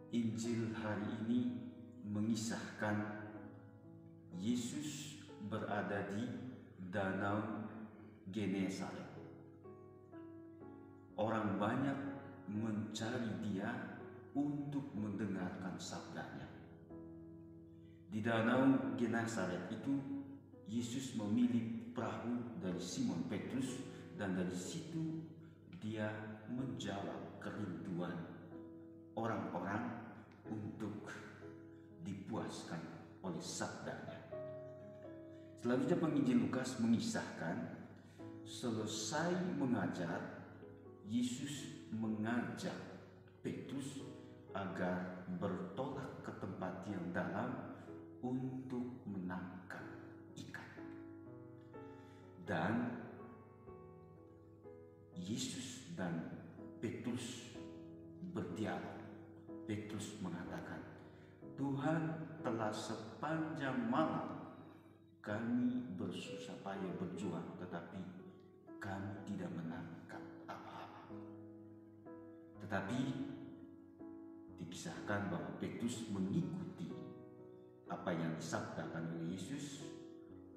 Injil hari ini mengisahkan Yesus berada di Danau Genesaret. Orang banyak mencari Dia untuk mendengarkan sabdanya. Di Danau Genesaret itu, Yesus memilih perahu dari Simon Petrus, dan dari situ Dia menjawab kerinduan orang-orang untuk dipuaskan oleh sabdanya. Selanjutnya penginjil Lukas mengisahkan selesai mengajar, Yesus mengajak Petrus agar bertolak ke tempat yang dalam untuk menangkap ikan. Dan Yesus dan Petrus berdialog. Petrus mengatakan, "Tuhan, telah sepanjang malam kami bersusah payah berjuang, tetapi kami tidak menangkap apa-apa." Tetapi dikisahkan bahwa Petrus mengikuti apa yang disabdakan oleh Yesus,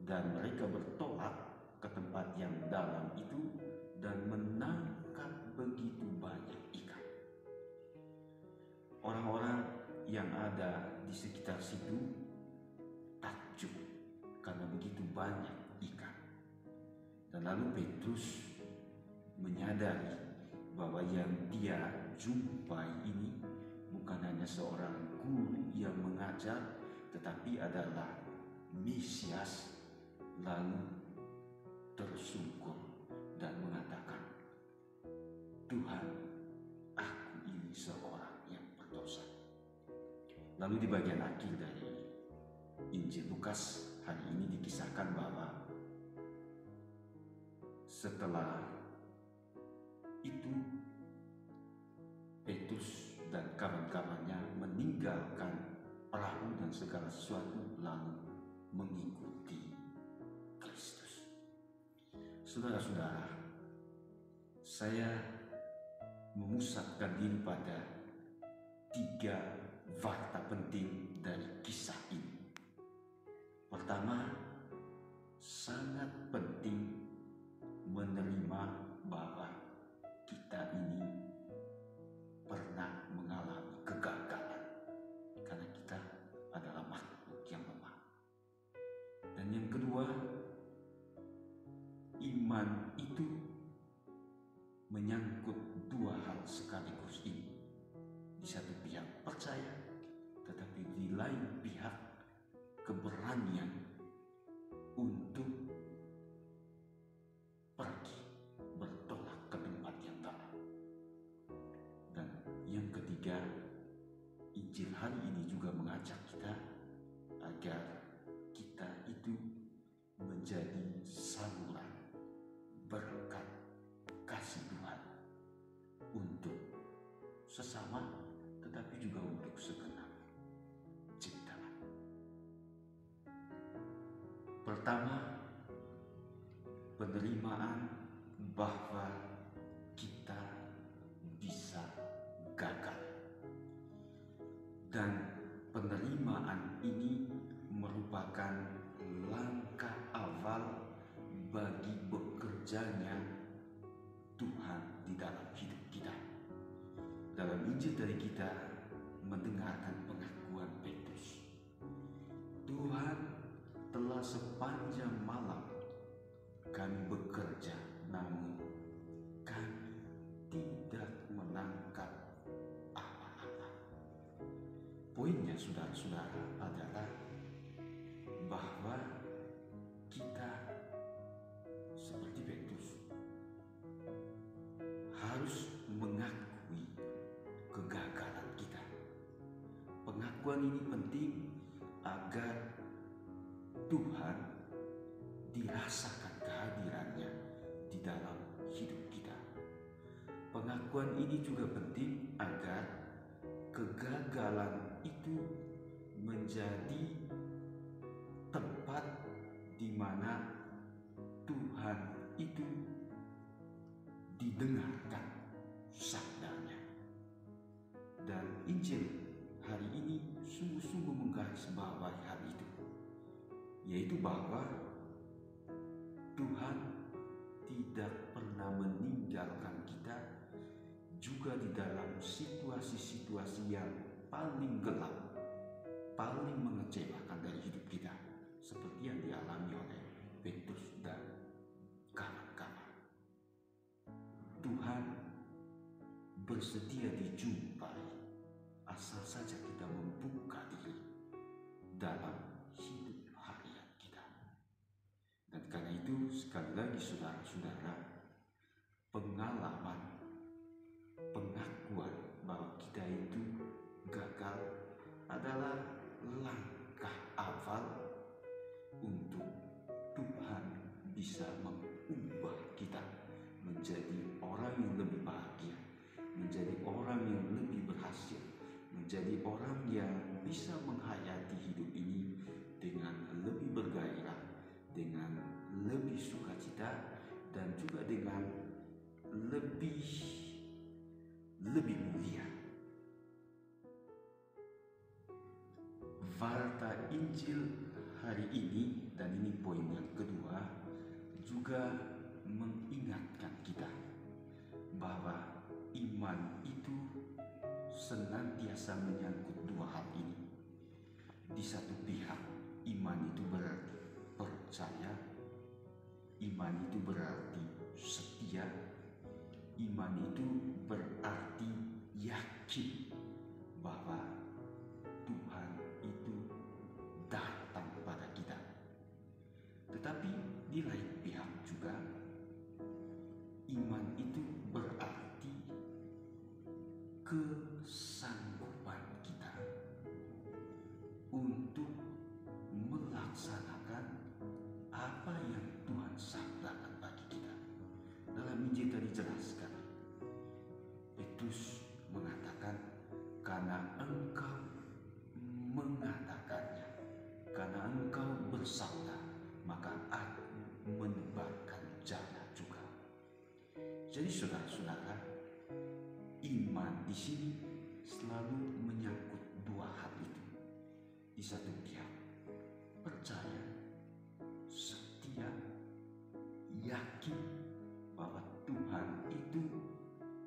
dan mereka bertolak ke tempat yang dalam itu dan menangkap begitu banyak ikan. Orang-orang yang ada di sekitar situ takjub karena begitu banyak ikan. Dan lalu Petrus menyadari bahwa yang dia jumpai ini bukan hanya seorang guru yang mengajar, tetapi adalah Mesias. Lalu tersungkur dan mengatakan, "Tuhan, aku ini seorang yang berdosa." Lalu di bagian akhir dari Injil Lukas hari ini dikisahkan bahwa setelah itu Petrus dan kawan-kawannya meninggalkan perahu dan segala sesuatu, lalu mengikuti Kristus. Saudara-saudara, saya memusatkan diri pada 3 fakta penting dari kisah ini. Pertama, sangat penting menerima bahwa kita ini pernah mengalami kegagalan, karena kita adalah makhluk yang lemah. Dan yang kedua, iman itu menyangkut 2 hal sekaligus ini. Di satu pihak percaya, tetapi di lain pihak keberanian untuk pergi bertolak ke tempat yang dalam. Dan yang ketiga, Injil hari ini juga mengajak kita agar kita itu menjadi saluran berkat kasih Tuhan untuk sesama, tetapi juga untuk segenap ciptaan. Pertama, penerimaan bahwa kita bisa gagal. Dan penerimaan ini merupakan langkah awal bagi bekerjanya Tuhan di dalam hidup kita. Dalam Injil dari kita mendengarkan pengakuan Petrus, "Tuhan, telah sepanjang malam kami bekerja, namun kami tidak menangkap apa-apa." Poinnya, saudara-saudara, adalah bahwa kita seperti Petrus harus mengakui kegagalan kita. Pengakuan ini penting agar Tuhan dirasakan kehadirannya di dalam hidup kita. Pengakuan ini juga penting agar kegagalan itu menjadi tempat di mana Tuhan itu didengarkan sabdanya. Dan Injil sungguh-sungguh menggarisbawahi hal itu, yaitu bahwa Tuhan tidak pernah meninggalkan kita juga di dalam situasi-situasi yang paling gelap, paling mengecewakan dari hidup kita, seperti yang dialami oleh Petrus dan kawan-kawan. Tuhan bersedia dijumpai asal saja kita membuka diri dalam hidup harian kita. Dan karena itu sekali lagi saudara-saudara, pengalaman, pengakuan bahwa kita itu gagal adalah langkah awal untuk Tuhan bisa mengubah kita menjadi orang yang lebih bahagia, menjadi orang yang lebih berhasil, menjadi orang yang bisa menghayati hidup ini dengan lebih bergairah, dengan lebih sukacita, dan juga dengan lebih mulia. Warta Injil hari ini, dan ini poin yang kedua, juga mengingatkan kita bahwa iman itu senantiasa menyangkut dua hal ini. Di satu pihak, iman itu berarti percaya, iman itu berarti setia, iman itu berarti yakin bahwa Tuhan itu datang pada kita. Tetapi di lain pihak juga, iman itu berarti kesanggupan kita untuk melaksanakan apa yang Tuhan sabdakan bagi kita. Dalam Injil tadi jelas sekali, Petrus mengatakan, karena engkau mengatakannya, karena engkau bersabda, maka aku menebarkan jala juga. Jadi saudara-saudara, iman di sini selalu menyangkut dua hal itu. Di satu pihak, percaya, setia, yakin bahwa Tuhan itu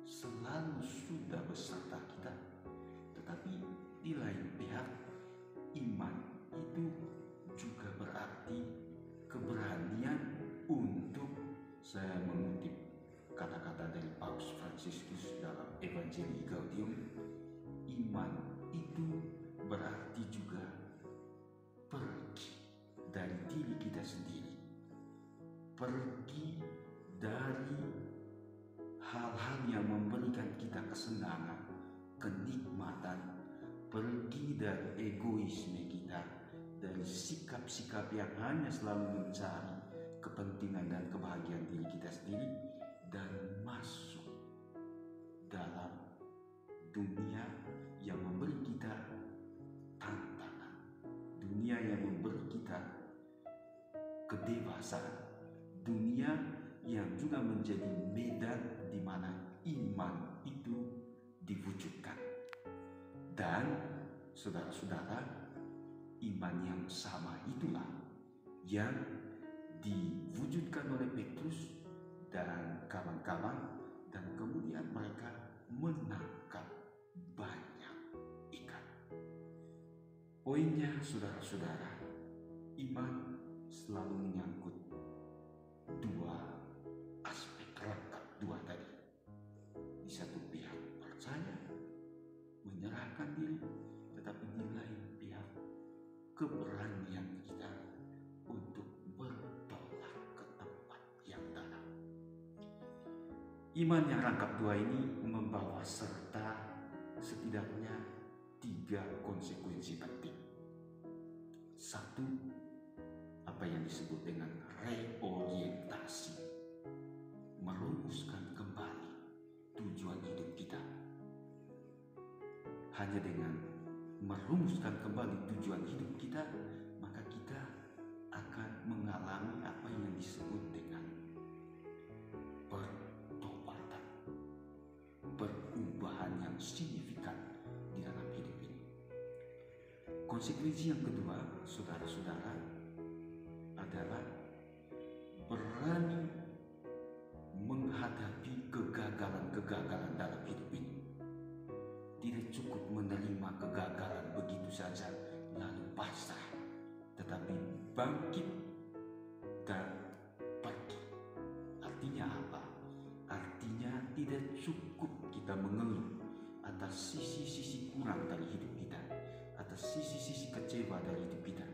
selalu sudah beserta kita. Tetapi di lain pihak, iman itu juga berarti keberanian untuk, saya mengutip kata-kata dari Paus Fransiskus dalam Evangelii Gaudium, iman itu berarti juga pergi dari diri kita sendiri, pergi dari hal-hal yang memberikan kita kesenangan, kenikmatan, pergi dari egoisme kita, dari sikap-sikap yang hanya selalu mencari kepentingan dan kebahagiaan diri kita sendiri, dan masuk dalam dunia yang memberi kita tantangan, dunia yang memberi kita kedewasaan, dunia yang juga menjadi medan di mana iman itu diwujudkan. Dan saudara-saudara, iman yang sama itulah yang diwujudkan oleh Petrus dan kawan-kawan, dan kemudian mereka menangkap banyak ikan. Poinnya saudara-saudara, iman selalu menyangkut dua aspek lengkap, dua tadi. Di satu pihak percaya, menyerahkan diri, tetapi di lain pihak keberanian kita untuk bertolak ke tempat yang dalam. Iman yang rangkap dua ini membawa serta setidaknya 3 konsekuensi penting. Satu, apa yang disebut dengan reorientasi, merumuskan kembali tujuan hidup kita. Hanya dengan merumuskan kembali tujuan hidup kita, maka kita akan mengalami apa yang disebut dengan pertobatan, perubahan yang signifikan di dalam hidup ini. Konsekuensi yang kedua, saudara-saudara, adalah berani menghadapi kegagalan-kegagalan dalam hidup ini. Tidak cukup menerima kegagalan begitu saja lalu pasrah, tetapi bangkit dan pergi. Artinya apa? Artinya tidak cukup kita mengeluh atas sisi-sisi kurang dari hidup kita, atas sisi-sisi kecewa dari hidup kita,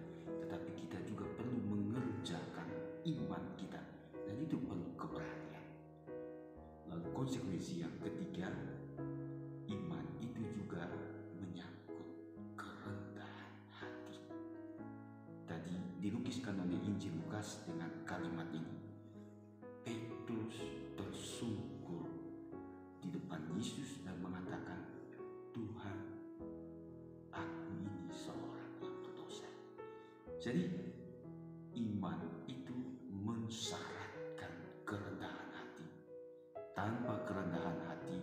tetapi kita juga perlu mengerjakan iman kita, dan itu perlu keberanian. Lalu konsekuensi yang ketiga, iman itu juga menyangkut kerendahan hati. Tadi dilukiskan oleh Injil Lukas dengan kalimat ini. Petrus tersungkur di depan Yesus dan mengatakan, Tuhan, aku ini seorang yang berdosa. Jadi iman itu mensyaratkan kerendahan hati. Tanpa kerendahan hati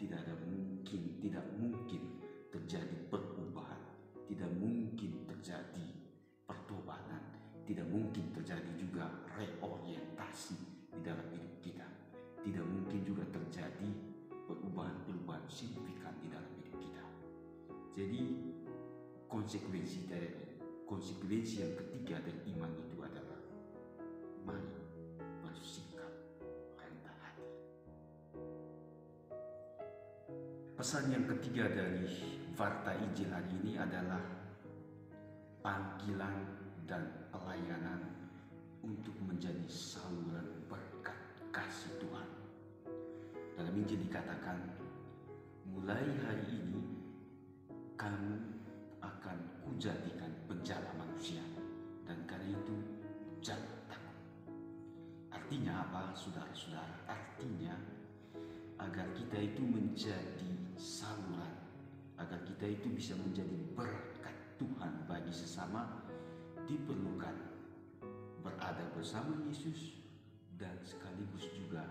tidak mungkin terjadi perubahan, tidak mungkin terjadi pertobatan, tidak mungkin terjadi juga reorientasi di dalam hidup kita, tidak mungkin juga terjadi perubahan-perubahan signifikan di dalam hidup kita. Jadi konsekuensi yang ketiga dari iman itu adalah mari bersikap rendah hati. Pesan yang ketiga dari Warta Injil hari ini adalah panggilan dan pelayanan untuk menjadi saluran berkat kasih Tuhan. Dalam Injil dikatakan, mulai hari ini kamu akan kujadikan penjala manusia, dan karena itu jangan takut. Artinya apa, saudara-saudara? Artinya agar kita itu menjadi saluran, agar kita itu bisa menjadi berkat Tuhan bagi sesama, diperlukan berada bersama Yesus dan sekaligus juga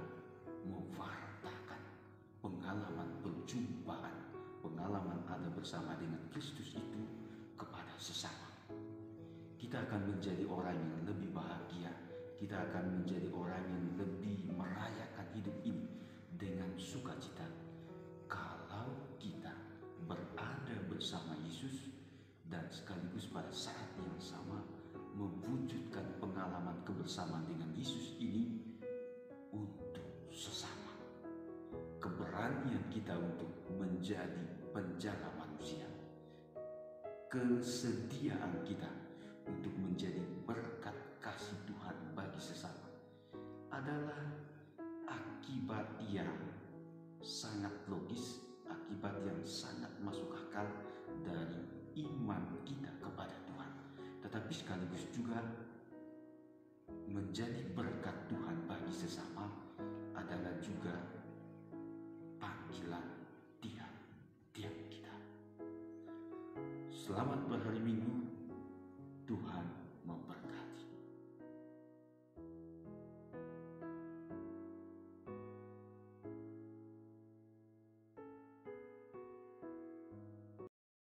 mewartakan pengalaman perjumpaan, pengalaman ada bersama dengan Kristus itu kepada sesama. Kita akan menjadi orang yang lebih bahagia, kita akan menjadi orang yang lebih merayakan hidup ini dengan sukacita kalau kita berada bersama Yesus dan sekaligus pada saat yang sama mewujudkan pengalaman kebersamaan dengan Yesus ini untuk sesama. Keberanian kita untuk menjadi penjala manusia, kesediaan kita untuk menjadi berkat kasih Tuhan bagi sesama adalah akibat yang sangat logis, akibat yang sangat masuk akal dari iman kita kepada Tuhan, tetapi sekaligus juga menjadi berkat Tuhan bagi sesama adalah juga panggilan tiap-tiap kita. Selamat berhari Minggu, Tuhan memberkati.